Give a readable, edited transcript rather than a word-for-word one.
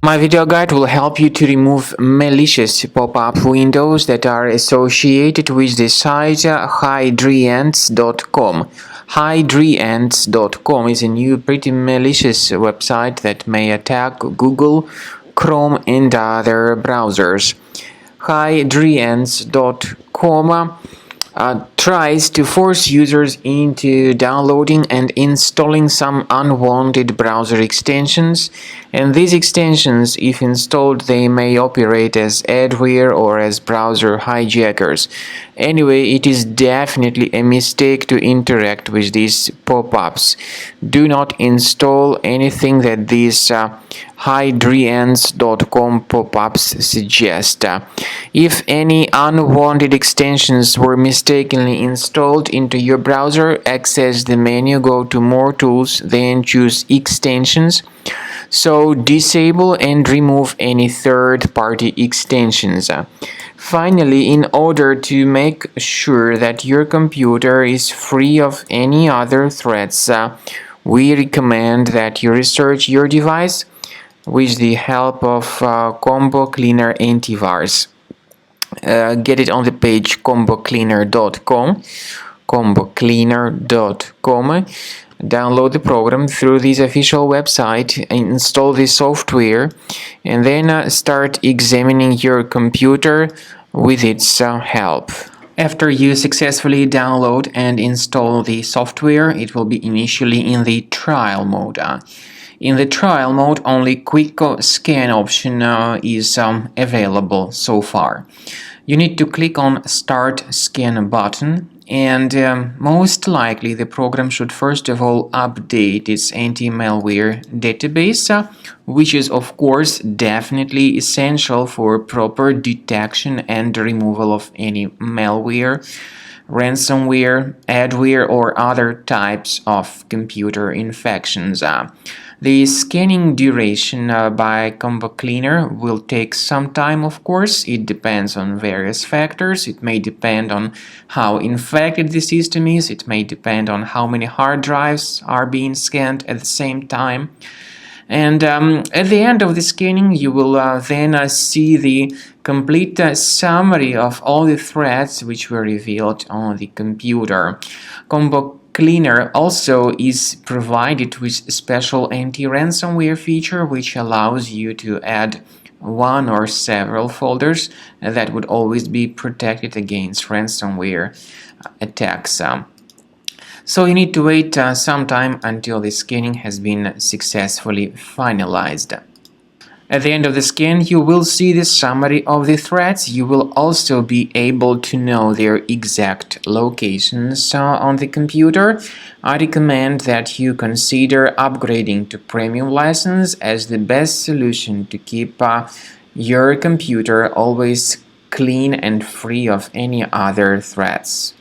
My video guide will help you to remove malicious pop-up windows that are associated with the site hydrients.com. Hydrients.com is a new pretty malicious website that may attack Google, Chrome and other browsers. Hydrients.com tries to force users into downloading and installing some unwanted browser extensions, and these extensions, if installed, they may operate as adware or as browser hijackers. Anyway, it is definitely a mistake to interact with these pop-ups. Do not install anything that these hydrients.com pop-ups suggest. If any unwanted extensions were mistakenly installed into your browser, access the menu, go to More Tools, then choose Extensions. So disable and remove any third-party extensions. Finally, in order to make sure that your computer is free of any other threats, we recommend that you research your device with the help of Combo Cleaner Antivirus. Get it on the page combocleaner.com. Download the program through this official website, install the software, and then start examining your computer with its help. After you successfully download and install the software, it will be initially in the trial mode. In the trial mode, only quick scan option is available so far. You need to click on Start Scan button, and most likely the program should first of all update its anti-malware database, which is of course definitely essential for proper detection and removal of any malware, ransomware, adware, or other types of computer infections. The scanning duration by Combo Cleaner will take some time, of course. It depends on various factors. It may depend on how infected the system is. It may depend on how many hard drives are being scanned at the same time. And at the end of the scanning, you will then see the complete summary of all the threats which were revealed on the computer. Combo Cleaner also is provided with a special anti-ransomware feature which allows you to add one or several folders that would always be protected against ransomware attacks. So you need to wait some time until the scanning has been successfully finalized. At the end of the scan, you will see the summary of the threats. You will also be able to know their exact locations on the computer. I recommend that you consider upgrading to premium license as the best solution to keep your computer always clean and free of any other threats.